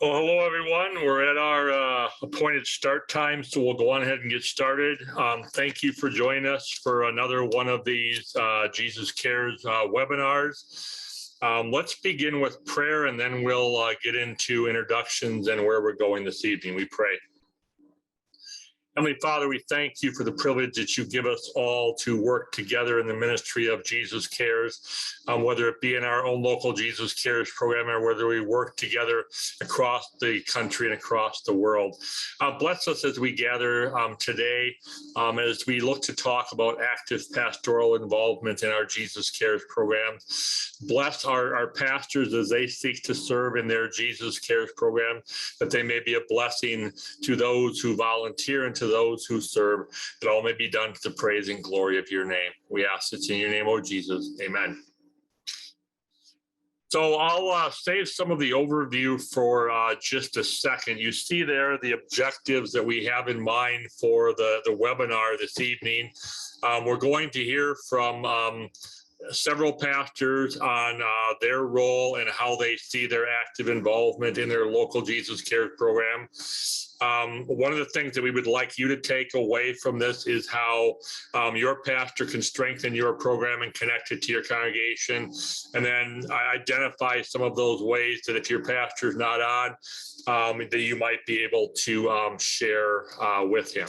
Well, hello, everyone. We're at our appointed start time, so we'll go on ahead and get started. Thank you for joining us for another one of these Jesus Cares webinars. Let's begin with prayer, and then we'll get into introductions and where we're going this evening. We pray. Heavenly Father, we thank you for the privilege that you give us all to work together in the ministry of Jesus Cares, whether it be in our own local Jesus Cares program or whether we work together across the country and across the world. Bless us as we gather today, as we look to talk about active pastoral involvement in our Jesus Cares program. Bless our pastors as they seek to serve in their Jesus Cares program, that they may be a blessing to those who volunteer and to those who serve, that all may be done to the praise and glory of your name. We ask it in your name, O Jesus. Amen. So I'll save some of the overview for just a second. You see there the objectives that we have in mind for the webinar this evening. We're going to hear from several pastors on their role and how they see their active involvement in their local Jesus Cares program. One of the things that we would like you to take away from this is how your pastor can strengthen your program and connect it to your congregation, and then identify some of those ways that if your pastor is not on, that you might be able to share with him.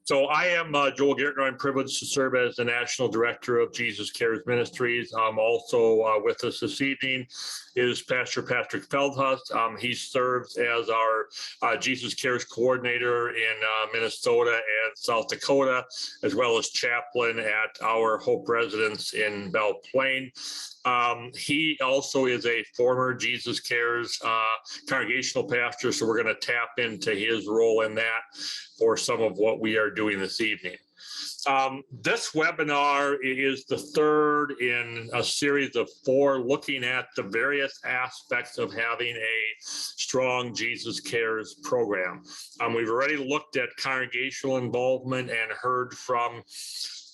So I am Joel Gaertner. I'm privileged to serve as the National Director of Jesus Cares Ministries. Also with us this evening is Pastor Patrick Feldhus. He serves as our Jesus Cares Coordinator in Minnesota and South Dakota, as well as chaplain at our Hope Residence in Belle Plaine. He also is a former Jesus Cares congregational pastor, so we're going to tap into his role in that for some of what we are doing this evening. This webinar is the third in a series of 4 looking at the various aspects of having a strong Jesus Cares program. We've already looked at congregational involvement and heard from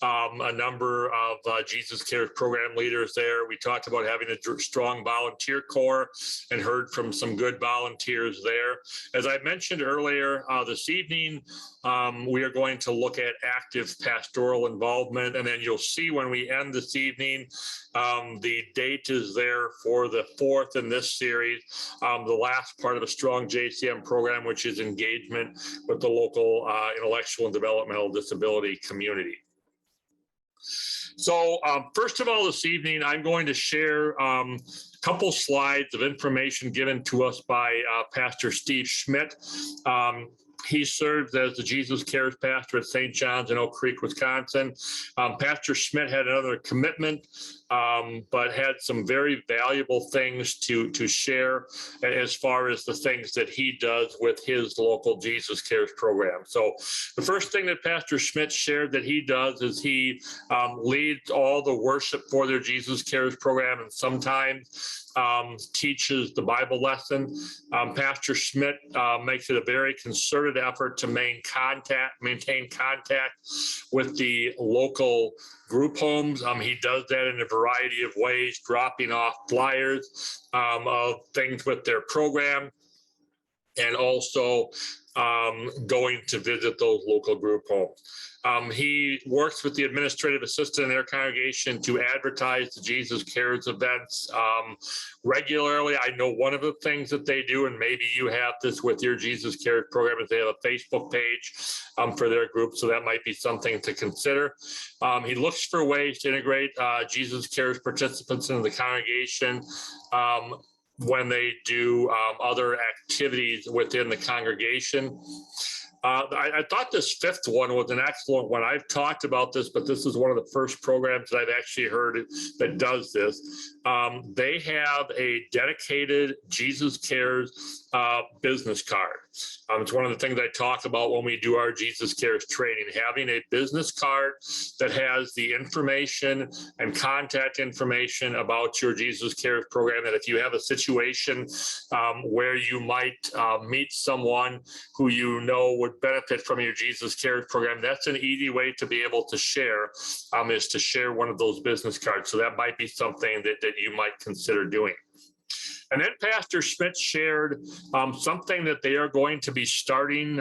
a number of Jesus Cares program leaders there. We talked about having a strong volunteer corps and heard from some good volunteers there. As I mentioned earlier, this evening, we are going to look at active pastoral involvement, and then you'll see when we end this evening, the date is there for the 4th in this series, the last part of a strong JCM program, which is engagement with the local intellectual and developmental disability community. So first of all, this evening, I'm going to share a couple slides of information given to us by Pastor Steve Schmidt. He serves as the Jesus Cares pastor at St. John's in Oak Creek, Wisconsin. Pastor Schmidt had another commitment, but had some very valuable things to share as far as the things that he does with his local Jesus Cares program. So the first thing that Pastor Schmidt shared that he does is he leads all the worship for their Jesus Cares program, and sometimes teaches the Bible lesson. Pastor Schmidt makes it a very concerted effort to maintain contact with the local group homes. He does that in a variety of ways, dropping off flyers of things with their program, and also going to visit those local group homes. He works with the administrative assistant in their congregation to advertise the Jesus Cares events regularly. I know one of the things that they do, and maybe you have this with your Jesus Cares program, is they have a Facebook page for their group, so that might be something to consider. He looks for ways to integrate Jesus Cares participants into the congregation when they do other activities within the congregation. I thought this 5th one was an excellent one. I've talked about this, but this is one of the first programs that I've actually heard that does this. They have a dedicated Jesus Cares business card. It's one of the things I talk about when we do our Jesus Cares training, having a business card that has the information and contact information about your Jesus Cares program, that if you have a situation where you might meet someone who you know would benefit from your Jesus Cares program, that's an easy way to be able to share, is to share one of those business cards. So that might be something that you might consider doing. And then Pastor Schmidt shared something that they are going to be starting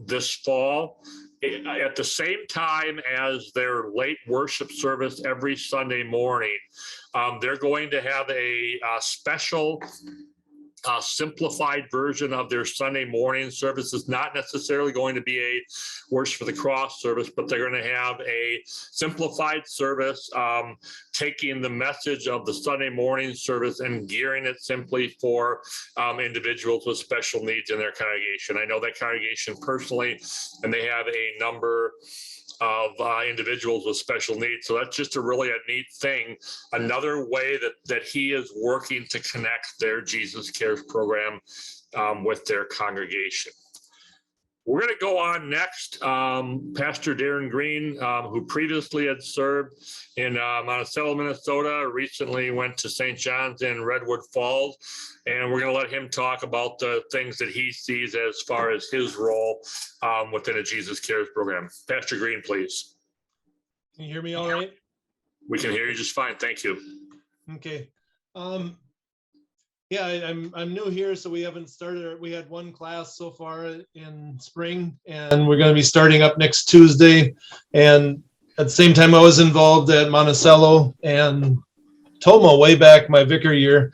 this fall. At the same time as their late worship service every Sunday morning, they're going to have a special simplified version of their Sunday morning service. Is not necessarily going to be a Worship for the Cross service, but they're going to have a simplified service, taking the message of the Sunday morning service and gearing it simply for individuals with special needs in their congregation. I know that congregation personally, and they have a number of individuals with special needs. So that's just a neat thing. Another way that he is working to connect their Jesus Cares program with their congregation. We're going to go on next. Pastor Darren Green, who previously had served in Monticello, Minnesota, recently went to St. John's in Redwood Falls. And we're going to let him talk about the things that he sees as far as his role within a Jesus Cares program. Pastor Green, please. Can you hear me all right? We can hear you just fine. Thank you. Okay. Yeah, I'm new here, so we haven't started. We had one class so far in spring, and we're going to be starting up next Tuesday. And at the same time, I was involved at Monticello and Toma way back my vicar year.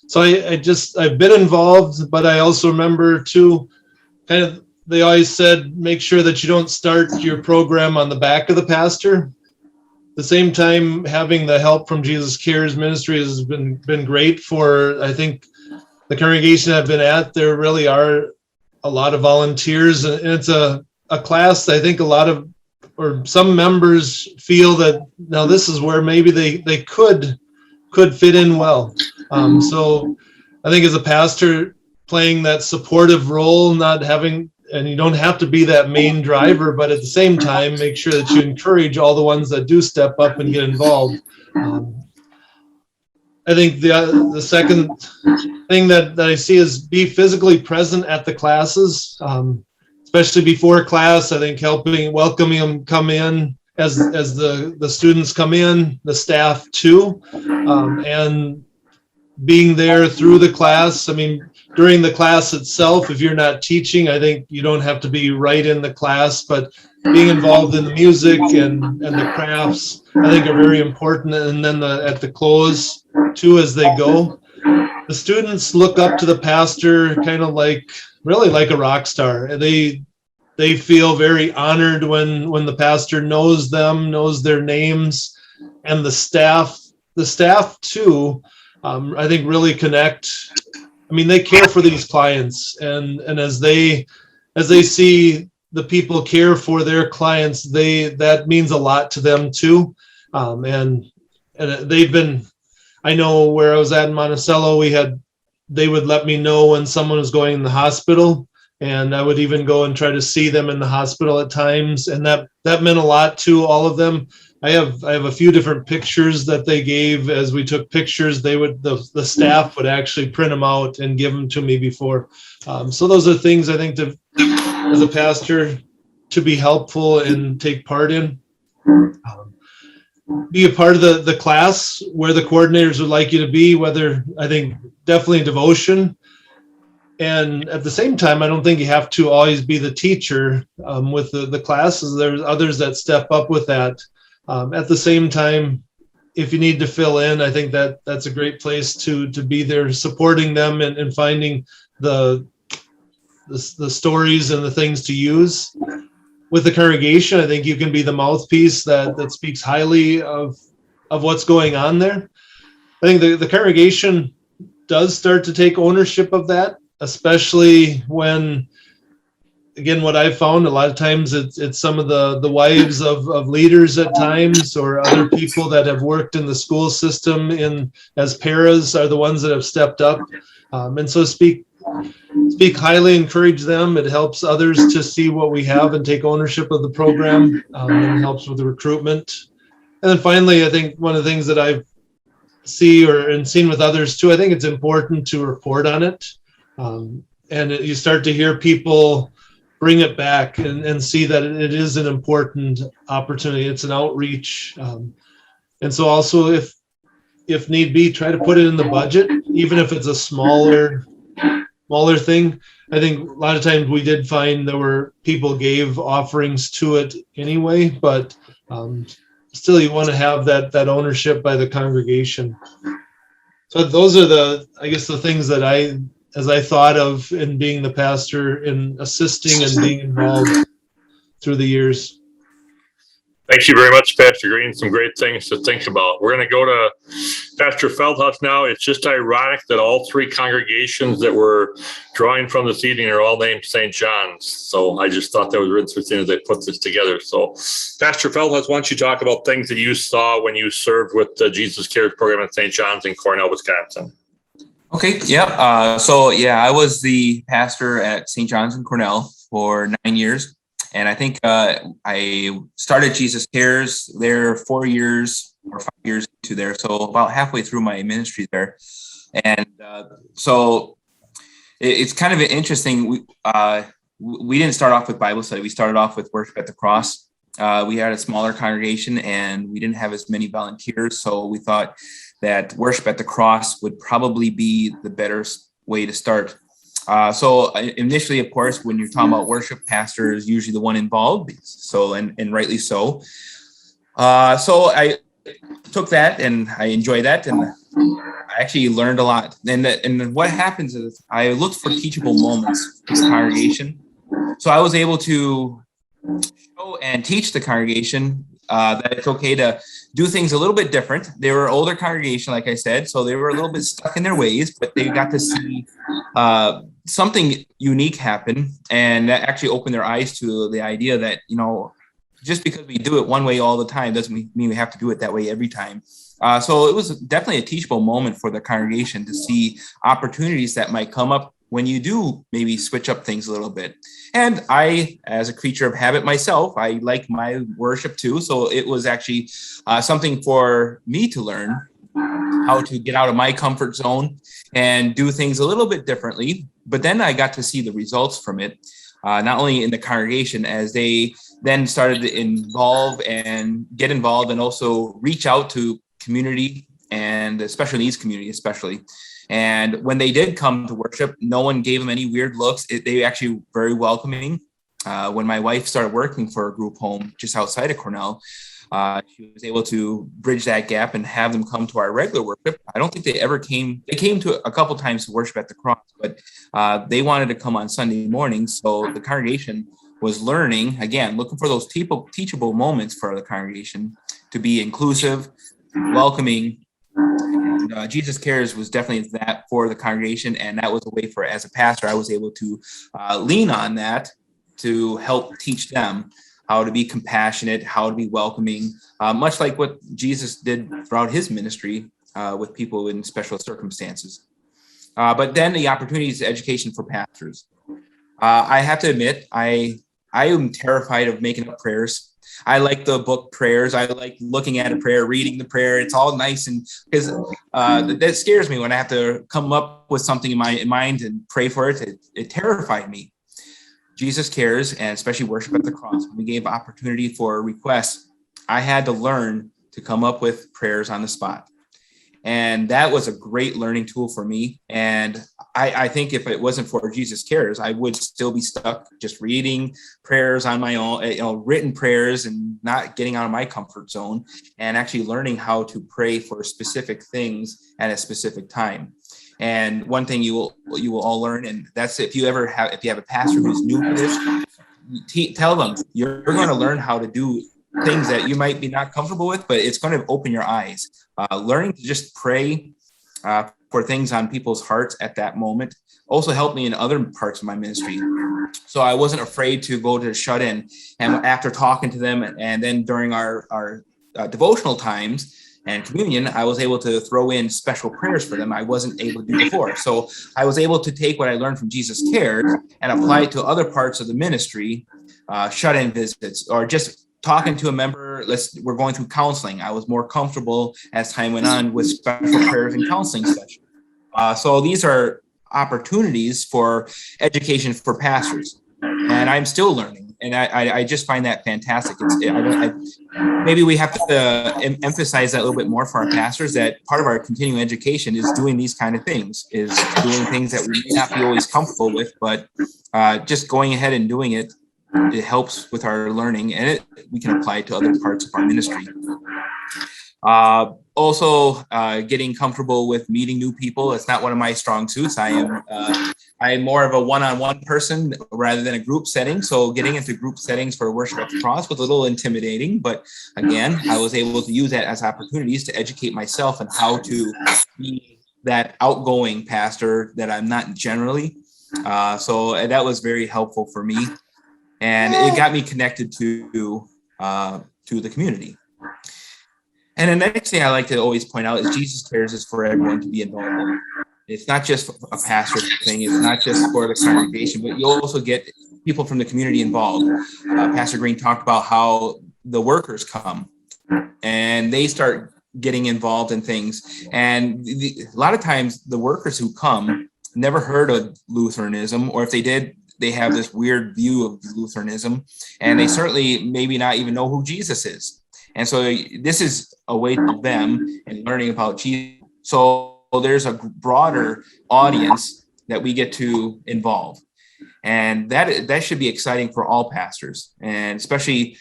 So I've been involved, but I also remember too, kind of, they always said, make sure that you don't start your program on the back of the pastor. At the same time, having the help from Jesus Cares Ministry has been great for, I think, the congregation I've been at. There really are a lot of volunteers, and it's a class I think some members feel that now this is where maybe they could fit in well. So I think as a pastor, playing that supportive role, not having, and you don't have to be that main driver, but at the same time, make sure that you encourage all the ones that do step up and get involved. I think the second thing that I see is be physically present at the classes, especially before class. I think welcoming them come in as the students come in, the staff too, and being there through the class. I mean, during the class itself, if you're not teaching, I think you don't have to be right in the class, but being involved in the music and the crafts, I think are very important. And then at the close too, as they go, the students look up to the pastor kind of really like a rock star. They feel very honored when the pastor knows them, knows their names, and the staff too, I think really connect. I mean, they care for these clients, and as they see the people care for their clients, that means a lot to them too. And they've been, I know where I was at in Monticello, they would let me know when someone was going in the hospital, and I would even go and try to see them in the hospital at times, and that meant a lot to all of them. I have a few different pictures that they gave. As we took pictures, the staff would actually print them out and give them to me before. So those are things I think as a pastor to be helpful and take part in. Be a part of the class where the coordinators would like you to be, whether, I think, definitely devotion. And at the same time, I don't think you have to always be the teacher with the classes. There's others that step up with that. At the same time, if you need to fill in, I think that's a great place to be there, supporting them and finding the stories and the things to use. With the congregation, I think you can be the mouthpiece that speaks highly of what's going on there. I think the congregation does start to take ownership of that, especially when, again, what I've found a lot of times it's some of the wives of leaders at times, or other people that have worked in the school system as paras are the ones that have stepped up. And so speak highly, encourage them. It helps others to see what we have and take ownership of the program, and it helps with the recruitment. And then finally, I think one of the things that I've seen with others too, I think it's important to report on it. And you start to hear people bring it back and see that it is an important opportunity. It's an outreach. And so also if if need be, try to put it in the budget, even if it's a smaller thing. I think a lot of times we did find there were people gave offerings to it anyway, but still you want to have that ownership by the congregation. So those are the things that as I thought of in being the pastor, in assisting and being involved through the years. Thank you very much, Pastor Green. Some great things to think about. We're going to go to Pastor Feldhus now. It's just ironic that all three congregations that we're drawing from this evening are all named St. John's. So I just thought that was interesting as they put this together. So Pastor Feldhus, why don't you talk about things that you saw when you served with the Jesus Cares program at St. John's in Cornell, Wisconsin? Okay, yeah. I was the pastor at St. John's in Cornell for 9 years. And I think I started Jesus Cares there 4 years or 5 years into there. So about halfway through my ministry there. And so it's kind of interesting. We didn't start off with Bible study. We started off with worship at the cross. We had a smaller congregation and we didn't have as many volunteers. So we thought that worship at the cross would probably be the better way to start. So initially, of course, when you're talking about worship, pastor is usually the one involved. So, and rightly so. So I took that and I enjoyed that. And I actually learned a lot. And what happens is I looked for teachable moments in the congregation. So I was able to show and teach the congregation that it's okay to do things a little bit different. They were an older congregation, like I said, so they were a little bit stuck in their ways, but they got to see something unique happen, and that actually opened their eyes to the idea that, just because we do it one way all the time doesn't mean we have to do it that way every time. So it was definitely a teachable moment for the congregation to see opportunities that might come up when you do maybe switch up things a little bit. And I, as a creature of habit myself, I like my worship too. So it was actually something for me to learn how to get out of my comfort zone and do things a little bit differently. But then I got to see the results from it, not only in the congregation as they then started to get involved and also reach out to community and special needs community, especially. And when they did come to worship, no one gave them any weird looks. They actually were very welcoming. When my wife started working for a group home just outside of Cornell, she was able to bridge that gap and have them come to our regular worship. I don't think they ever came. They came to a couple times to worship at the cross, but they wanted to come on Sunday mornings. So the congregation was learning, again, looking for those teachable moments for the congregation to be inclusive, welcoming. Jesus Cares was definitely that for the congregation, and that was a way for, as a pastor, I was able to lean on that to help teach them how to be compassionate, how to be welcoming, much like what Jesus did throughout his ministry with people in special circumstances. But then the opportunities, education for pastors. I have to admit, I am terrified of making up prayers. I like the book prayers. I like looking at a prayer, reading the prayer. It's all nice, and because that scares me when I have to come up with something in my mind and pray for it. It terrified me. Jesus Cares, and especially worship at the cross, we gave opportunity for requests. I had to learn to come up with prayers on the spot. And that was a great learning tool for me. And I think if it wasn't for Jesus Cares, I would still be stuck just reading prayers on my own, written prayers, and not getting out of my comfort zone and actually learning how to pray for specific things at a specific time. And one thing you will all learn, and that's if you have a pastor who's new to this, tell them you're going to learn how to do things that you might be not comfortable with, but it's going to open your eyes. Learning to just pray for things on people's hearts at that moment also helped me in other parts of my ministry. So I wasn't afraid to go to shut in, and after talking to them, and then during our devotional times and communion, I was able to throw in special prayers for them I wasn't able to do before. So I was able to take what I learned from Jesus Cares and apply it to other parts of the ministry, shut-in visits, or just talking to a member. We're going through counseling. I was more comfortable as time went on with special prayers and counseling sessions. So these are opportunities for education for pastors, and I'm still learning. and I just find that fantastic. Maybe we have to emphasize that a little bit more for our pastors, that part of our continuing education is doing these kind of things, is doing things that we may not be always comfortable with, but just going ahead and doing it, it helps with our learning, and we can apply it to other parts of our ministry. Also, getting comfortable with meeting new people. It's not one of my strong suits. I'm more of a one-on-one person rather than a group setting. So getting into group settings for worship at the cross was a little intimidating, but again, I was able to use that as opportunities to educate myself on how to be that outgoing pastor that I'm not generally. So that was very helpful for me, and it got me connected to the community. And the next thing I like to always point out is Jesus Cares is for everyone to be involved in. It's not just a pastor thing. It's not just for the congregation, but you also get people from the community involved. Pastor Green talked about how the workers come and they start getting involved in things. And a lot of times the workers who come never heard of Lutheranism, or if they did, they have this weird view of Lutheranism, and they certainly maybe not even know who Jesus is. And so this is a way to them in learning about Jesus. So there's a broader audience that we get to involve. And that should be exciting for all pastors, and especially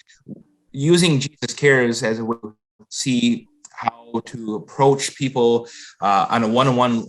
using Jesus Cares as a way to see how to approach people on a one-on-one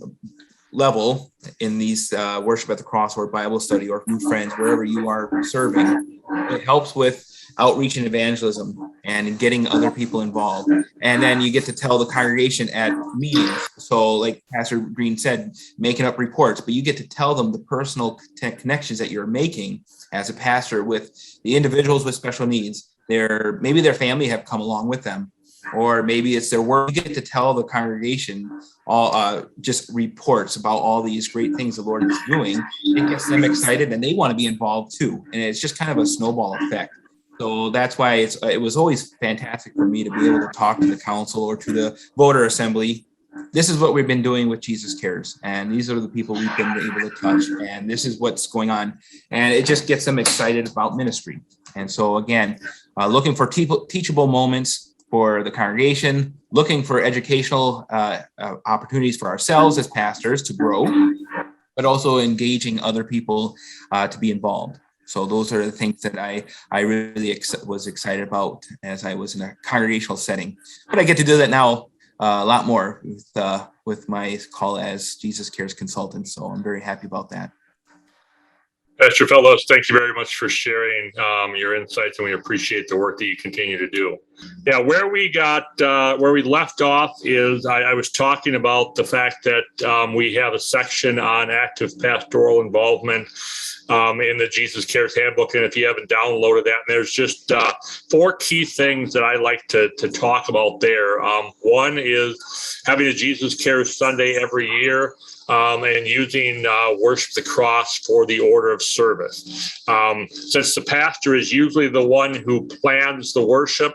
level in these worship at the cross or Bible study or new friends, wherever you are serving. It helps with outreach and evangelism and getting other people involved. And then you get to tell the congregation at meetings. So like Pastor Green said, making up reports, but you get to tell them the personal connections that you're making as a pastor with the individuals with special needs. Maybe their family have come along with them, or maybe it's their work. You get to tell the congregation all just reports about all these great things the Lord is doing. It gets them excited and they want to be involved too. And it's just kind of a snowball effect. So that's why it was always fantastic for me to be able to talk to the council or to the voter assembly. This is what we've been doing with Jesus Cares, and these are the people we've been able to touch, and this is what's going on. And it just gets them excited about ministry. And so again, looking for teachable moments for the congregation, looking for educational opportunities for ourselves as pastors to grow, but also engaging other people to be involved. So those are the things that I really was excited about as I was in a congregational setting. But I get to do that now a lot more with my call as Jesus Cares consultant. So I'm very happy about that. Pastor Feldhus, thank you very much for sharing your insights, and we appreciate the work that you continue to do. Yeah, where we left off is I was talking about the fact that we have a section on active pastoral involvement in the Jesus Cares handbook, and if you haven't downloaded that, there's just 4 key things that I like to talk about there. One is having a Jesus Cares Sunday every year. And using worship the cross for the order of service. Since the pastor is usually the one who plans the worship,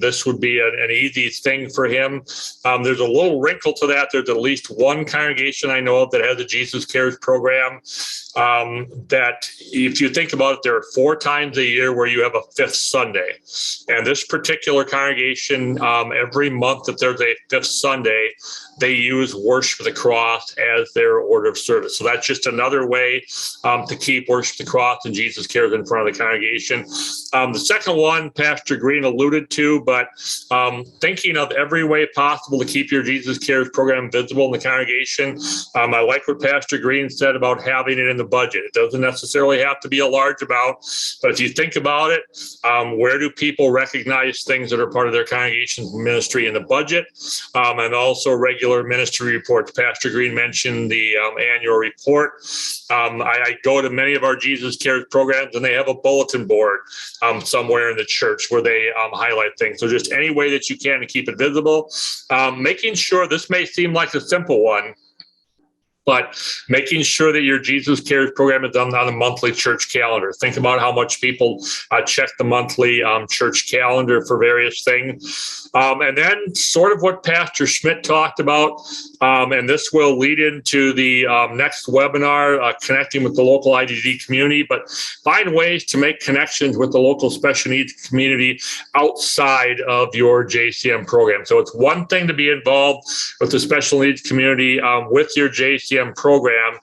this would be an easy thing for him. There's a little wrinkle to that. There's at least one congregation I know of that has a Jesus Cares program. That if you think about it, there are 4 times a year where you have a 5th Sunday. And this particular congregation, every month that there's a 5th Sunday, they use worship of the cross as their order of service. So that's just another way to keep worship of the cross and Jesus Cares in front of the congregation. The second one, Pastor Green alluded to, but thinking of every way possible to keep your Jesus Cares program visible in the congregation. I like what Pastor Green said about having it in the budget. It doesn't necessarily have to be a large amount, but if you think about it, where do people recognize things that are part of their congregation's ministry in the budget, and also regular ministry reports? Pastor Green mentioned the annual report. I go to many of our Jesus Cares programs, and they have a bulletin board somewhere in the church where they highlight things. So just any way that you can to keep it visible, making sure, this may seem like a simple one, But making sure that your Jesus Cares program is done on a monthly church calendar. Think about how much people check the monthly church calendar for various things. And then sort of what Pastor Schmidt talked about, and this will lead into the next webinar, connecting with the local IDD community, but find ways to make connections with the local special needs community outside of your JCM program. So it's one thing to be involved with the special needs community with your JCM program,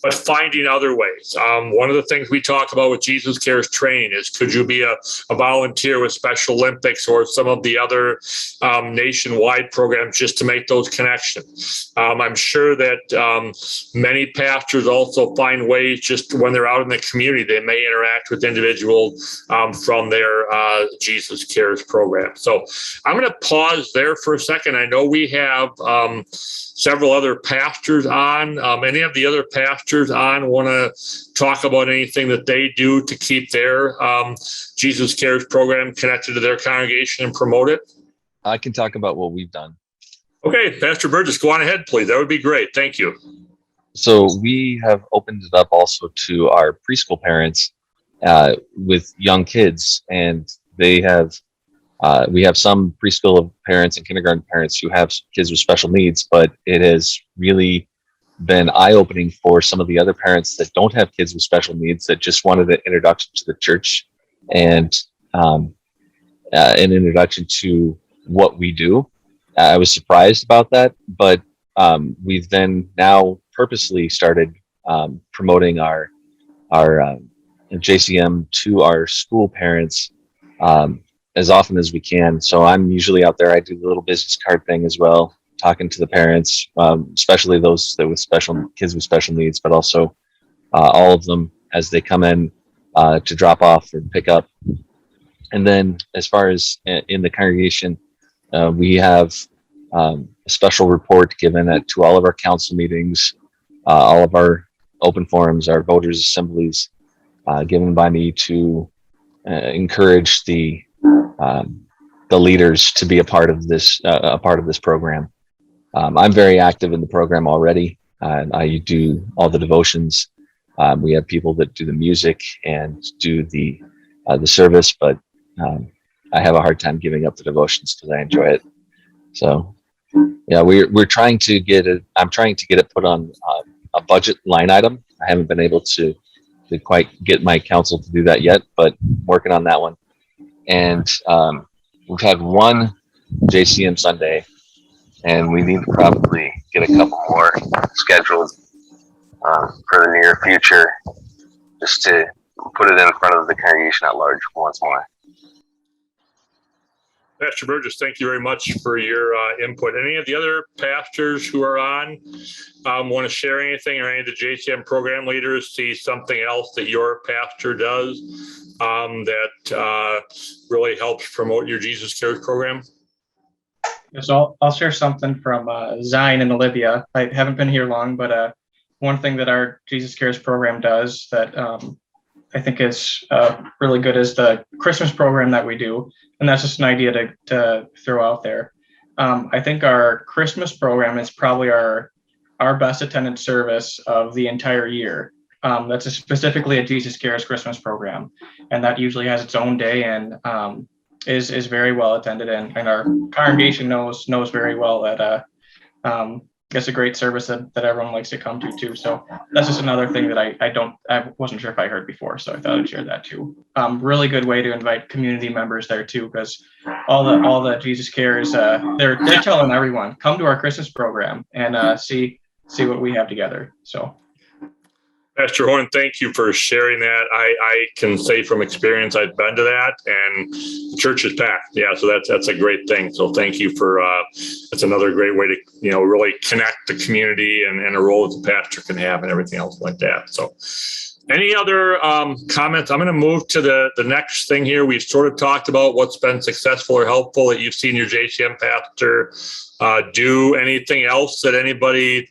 but finding other ways. One of the things we talk about with Jesus Cares training is, could you be a volunteer with Special Olympics or some of the other nationwide programs, just to make those connections? I'm sure that many pastors also find ways, just when they're out in the community, they may interact with individuals from their Jesus Cares program. So I'm going to pause there for a second. I know we have several other pastors on. Any of the other pastors on want to talk about anything that they do to keep their Jesus Cares program connected to their congregation and promote it? I can talk about what we've done. Okay, Pastor Burgess, go on ahead, please. That would be great. Thank you. So we have opened it up also to our preschool parents with young kids, and they have we have some preschool parents and kindergarten parents who have kids with special needs, but it has really been eye-opening for some of the other parents that don't have kids with special needs, that just wanted an introduction to the church and an introduction to what we do. I was surprised about that, but we've then now purposely started promoting our JCM to our school parents as often as we can. So I'm usually out there. I do the little business card thing as well, talking to the parents, especially those that with kids with special needs, but also all of them as they come in to drop off or pick up. And then as far as in the congregation, we have a special report given to all of our council meetings, all of our open forums, our voters' assemblies, given by me to encourage the leaders to be a part of this program. I'm very active in the program already. I do all the devotions. We have people that do the music and do the service, but I have a hard time giving up the devotions because I enjoy it. So yeah, we're trying to get it. I'm trying to get it put on a budget line item. I haven't been able to quite get my council to do that yet, but working on that one. And we've had one JCM Sunday, and we need to probably get a couple more scheduled for the near future, just to put it in front of the congregation at large once more. Pastor Burgess, thank you very much for your input. Any of the other pastors who are on want to share anything, or any of the JCM program leaders see something else that your pastor does that really helps promote your Jesus Cares program? So I'll share something from Zion and Olivia. I haven't been here long, but one thing that our Jesus Cares program does that I think is really good is the Christmas program that we do. And that's just an idea to throw out there. I think our Christmas program is probably our best attended service of the entire year. That's specifically a Jesus Cares Christmas program. And that usually has its own day and is very well attended. And our congregation knows very well that it's a great service that everyone likes to come to too. So that's just another thing that I wasn't sure if I heard before. So I thought I'd share that too. Really good way to invite community members there too, because all the Jesus Cares, they're telling everyone, come to our Christmas program and see what we have together. So. Pastor Horn, thank you for sharing that. I can say from experience, I've been to that, and the church is packed. Yeah, so that's a great thing. So thank you for that's another great way to really connect the community and a role that the pastor can have and everything else like that. So any other comments? I'm going to move to the next thing here. We've sort of talked about what's been successful or helpful that you've seen your JCM pastor do. Anything else that anybody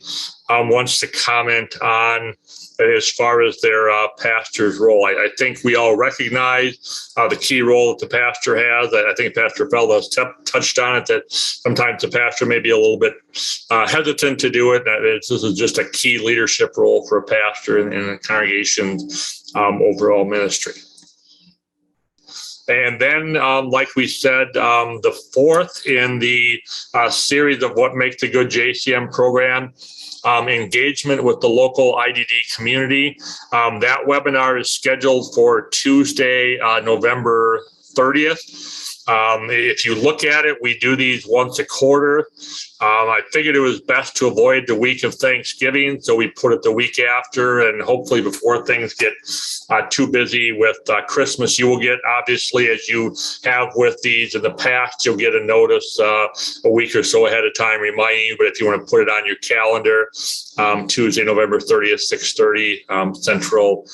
wants to comment on as far as their pastor's role. I think we all recognize the key role that the pastor has. I think Pastor Feldhus touched on it, that sometimes the pastor may be a little bit hesitant to do it. This is just a key leadership role for a pastor in the congregation's overall ministry. And then, like we said, the fourth in the series of what makes a good JCM program, engagement with the local IDD community. That webinar is scheduled for Tuesday, November 30th. If you look at it, we do these once a quarter. I figured it was best to avoid the week of Thanksgiving, so we put it the week after, and hopefully before things get too busy with Christmas. You will get, obviously, as you have with these in the past, you'll get a notice a week or so ahead of time reminding you, but if you want to put it on your calendar, Tuesday, November 30th, 6:30 Central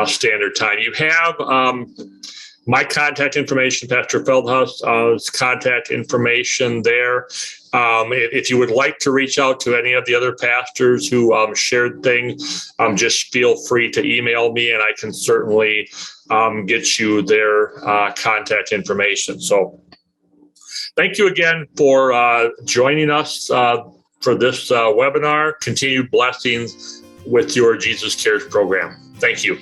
Standard Time. You have my contact information, Pastor Feldhus' contact information there. If you would like to reach out to any of the other pastors who shared things, just feel free to email me, and I can certainly get you their contact information. So thank you again for joining us for this webinar. Continued blessings with your Jesus Cares program. Thank you.